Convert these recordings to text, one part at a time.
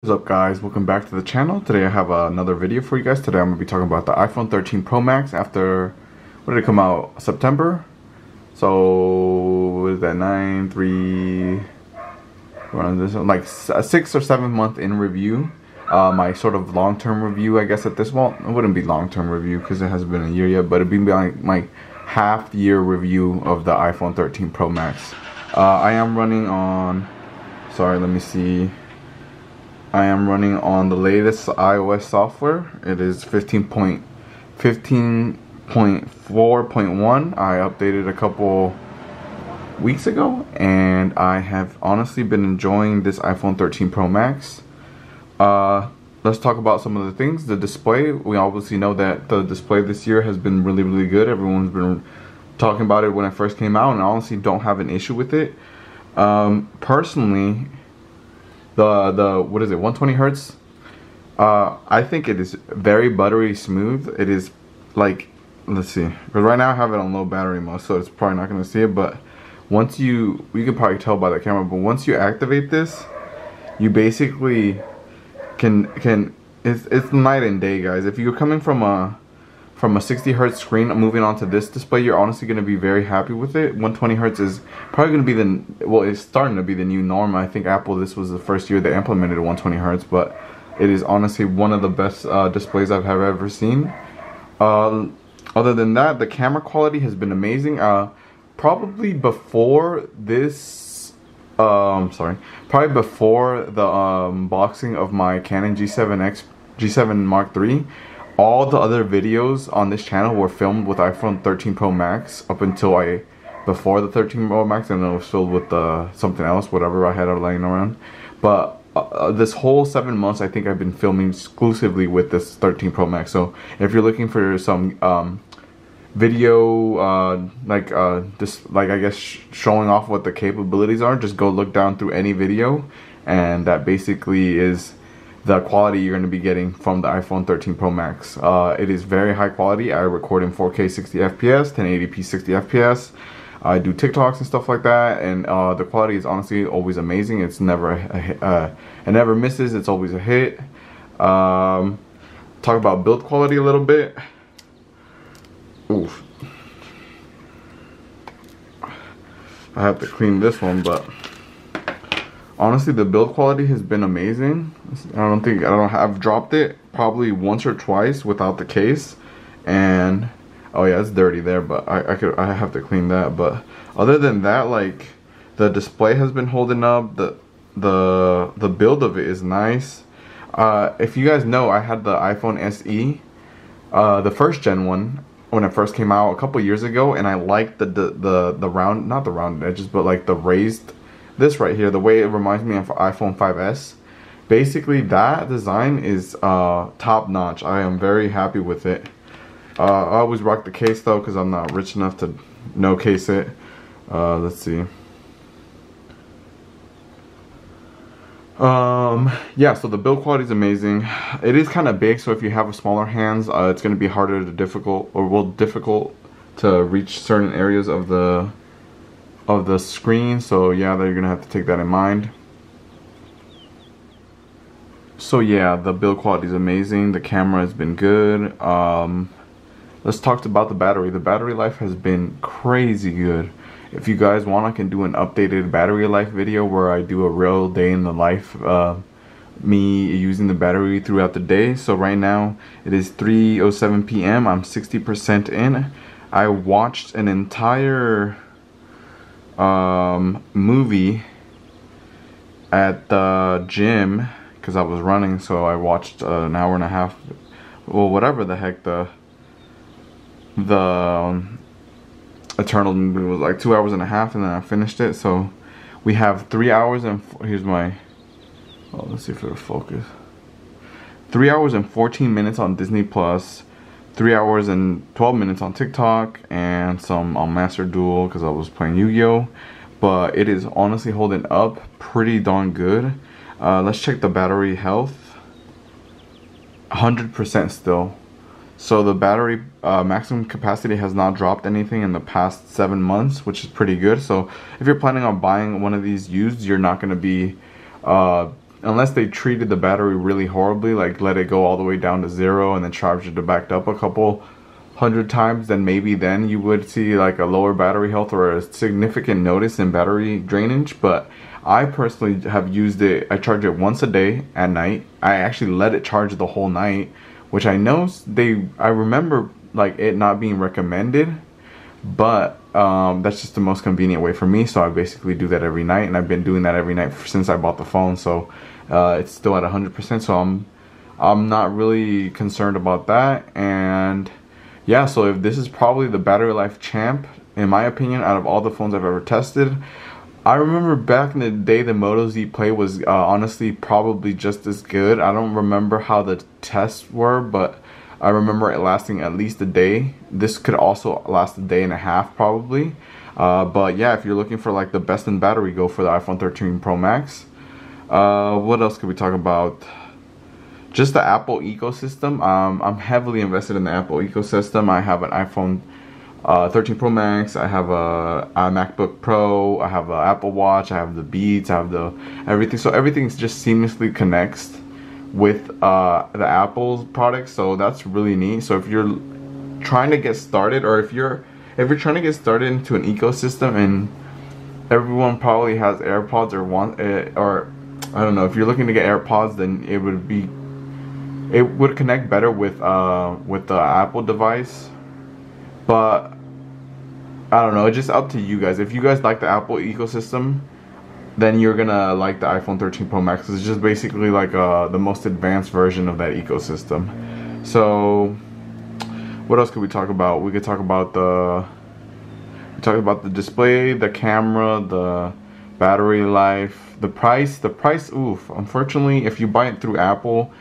What's up guys, welcome back to the channel. Today I have another video for you guys. Today I'm going to be talking about the iPhone 13 Pro Max after, when did it come out? September? So, what is that, 9, 3, this one, like a 6 or 7 month in review. My sort of long-term review, I guess at this, well, it wouldn't be long-term review because it hasn't been a year yet, but it'd be like my half-year review of the iPhone 13 Pro Max. I am running on, let me see. I am running on the latest iOS software. It is 15.4.1. I updated a couple weeks ago, and I have honestly been enjoying this iPhone 13 Pro Max. Let's talk about some of the things. The display, we obviously know that the display this year has been really good. Everyone's been talking about it when it first came out, and I honestly don't have an issue with it. Personally, the what is it, 120 hertz, I think it is very buttery smooth. It is like, let's see, because right now I have it on low battery mode, so it's probably not going to see it, but once you can probably tell by the camera, but once you activate this, you basically can it's night and day, guys. If you're coming from a 60 hertz screen moving on to this display, you're honestly going to be very happy with it. 120 hertz is probably going to be it's starting to be the new norm. I think Apple, this was the first year they implemented 120 hertz, but it is honestly one of the best displays I've ever seen. Other than that, the camera quality has been amazing. Probably before this, probably before the unboxing of my Canon G7 Mark III, all the other videos on this channel were filmed with iPhone 13 Pro Max up until before the 13 Pro Max, and it was filled with something else, whatever I had laying around. But this whole 7 months, I think I've been filming exclusively with this 13 Pro Max. So if you're looking for some video, just like I guess showing off what the capabilities are, just go look down through any video, and that basically is the quality you're going to be getting from the iPhone 13 Pro Max. It is very high quality. I record in 4K 60 FPS, 1080p 60 FPS. I do TikToks and stuff like that, and the quality is honestly always amazing. It's never it never misses. It's always a hit. Talk about build quality a little bit. Oof. I have to clean this one, but honestly, the build quality has been amazing. I've dropped it probably once or twice without the case, and oh yeah, it's dirty there, but I have to clean that. But other than that, like, the display has been holding up. The build of it is nice. If you guys know, I had the iPhone SE, the first gen one, when it first came out a couple years ago, and I liked the round, not the rounded edges, but like the raised, this right here, the way it reminds me of iPhone 5S. Basically, that design is top notch. I am very happy with it. I always rock the case though, because I'm not rich enough to no case it. Let's see. Yeah, so the build quality is amazing. It is kind of big, so if you have smaller hands, it's going to be harder to difficult to reach certain areas of the screen. So yeah, you're gonna have to take that in mind. So yeah, the build quality is amazing. The camera has been good. Let's talk about the battery. The battery life has been crazy good. If you guys want, I can do an updated battery life video where I do a real day in the life, me using the battery throughout the day. So right now it is 3:07 p.m. I'm 60% in. I watched an entire movie at the gym because I was running, so I watched an hour and a half, well, whatever the heck the Eternal movie was, like 2 hours and a half, and then I finished it. So we have 3 hours and here's my, oh, let's see if it'll focus. 3 hours and 14 minutes on Disney Plus, 3 hours and 12 minutes on TikTok, and some on Master Duel because I was playing Yu-Gi-Oh! But it is honestly holding up pretty darn good. Let's check the battery health. 100% still. So the battery maximum capacity has not dropped anything in the past 7 months, which is pretty good. So if you're planning on buying one of these used, you're not going to be unless they treated the battery really horribly, like let it go all the way down to 0 and then charged it back up a couple hundred times, then maybe then you would see like a lower battery health or a significant notice in battery drainage. But I personally have used it. I charge it once a day at night. I actually let it charge the whole night, which I know I remember like it not being recommended, but that's just the most convenient way for me. So I basically do that every night, and I've been doing that every night since I bought the phone. So it's still at 100%, so I'm not really concerned about that. And yeah, so if this is probably the battery life champ in my opinion out of all the phones I've ever tested. I remember back in the day the Moto Z Play was honestly probably just as good. I don't remember how the tests were, but I remember it lasting at least a day. This could also last a day and a half probably. But yeah, if you're looking for like the best in battery, go for the iPhone 13 Pro Max. What else could we talk about? Just the Apple ecosystem. I'm heavily invested in the Apple ecosystem. I have an iPhone 13 Pro Max, I have a MacBook Pro, I have an Apple Watch, I have the Beats, I have the everything. So everything just seamlessly connects with the Apple products. So that's really neat. So if you're trying to get started, or if you're trying to get started into an ecosystem, and everyone probably has AirPods or I don't know, if you're looking to get AirPods, then it would connect better with the Apple device. But I don't know, it's just up to you guys. If you guys like the Apple ecosystem, then you're gonna like the iPhone 13 Pro Max. It's just basically like the most advanced version of that ecosystem. So what else could we talk about? We could talk about the display, the camera, the battery life, the price. Oof, unfortunately, if you buy it through Apple,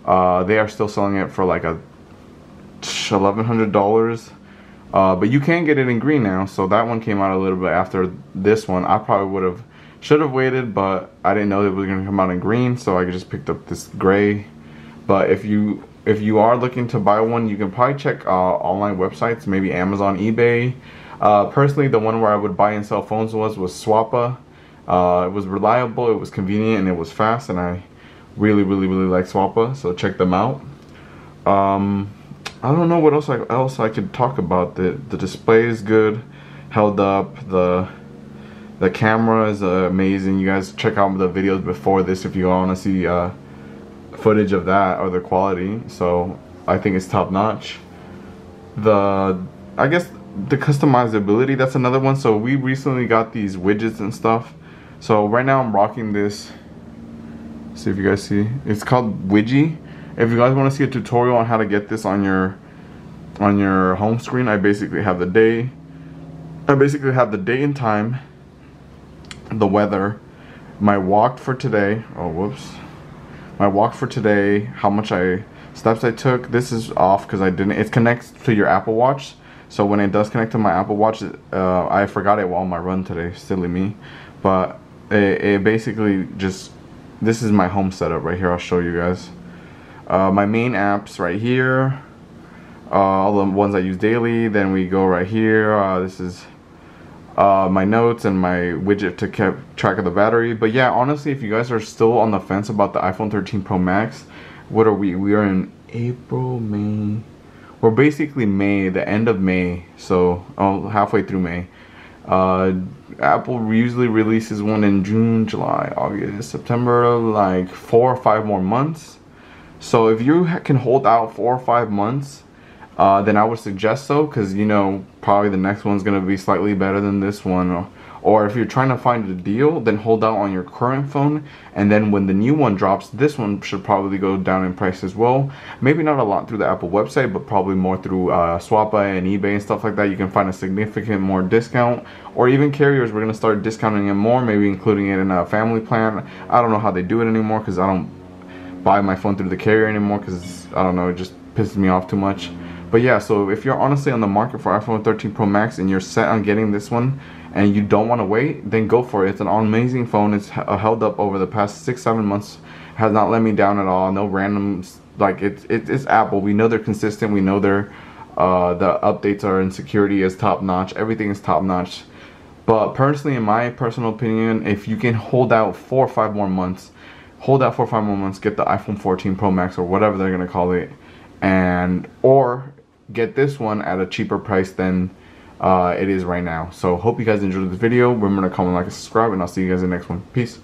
they are still selling it for like $1,100. But you can get it in green now, so that one came out a little bit after this one. I probably should have waited, but I didn't know it was gonna come out in green, so I just picked up this gray. But if you are looking to buy one, you can probably check online websites, maybe Amazon, eBay. Personally, the one where I would buy and sell phones was Swappa. It was reliable, it was convenient, and it was fast, and I really like Swappa, so check them out. I don't know what else I could talk about. The display is good, held up. The camera is amazing. You guys check out the videos before this if you want to see footage of that or the quality. So I think it's top notch. I guess the customizability, that's another one. So we recently got these widgets and stuff. So right now I'm rocking this. See if you guys see. It's called Widgie. If you guys want to see a tutorial on how to get this on your home screen, I basically have the day. I basically have the date and time, the weather, my walk for today. Oh, whoops. My walk for today, how much steps I took. This is off because it connects to your Apple Watch. So when it does connect to my Apple Watch, I forgot it while on my run today, silly me. But it basically just, this is my home setup right here. I'll show you guys. My main apps right here, all the ones I use daily. Then we go right here. This is my notes and my widget to keep track of the battery. But yeah, honestly, if you guys are still on the fence about the iPhone 13 Pro Max, what are we? We are in April, May. We're basically May, the end of May. So halfway through May. Apple usually releases one in June, July, August, September, like 4 or 5 more months. So if you can hold out 4 or 5 months, then I would suggest so, because you know probably the next one's gonna be slightly better than this one. Or if you're trying to find a deal, then hold out on your current phone, and then when the new one drops, this one should probably go down in price as well. Maybe not a lot through the Apple website, but probably more through Swappa and eBay and stuff like that. You can find a significant more discount, or even carriers. We're gonna start discounting it more, maybe including it in a family plan. I don't know how they do it anymore, because I don't buy my phone through the carrier anymore, because I don't know, it just pisses me off too much. But yeah, so if you're honestly on the market for iPhone 13 Pro Max and you're set on getting this one and you don't want to wait, then go for it. It's an amazing phone. It's held up over the past 6-7 months. Has not let me down at all. No randoms. Like it's Apple. We know they're consistent. We know they're the updates are and security is top notch. Everything is top notch. But personally, in my personal opinion, if you can hold out 4 or 5 more months, hold out for 5 more months, get the iPhone 14 Pro Max or whatever they're gonna call it, and or get this one at a cheaper price than it is right now. So hope you guys enjoyed this video. Remember to comment, like, and subscribe, and I'll see you guys in the next one. Peace.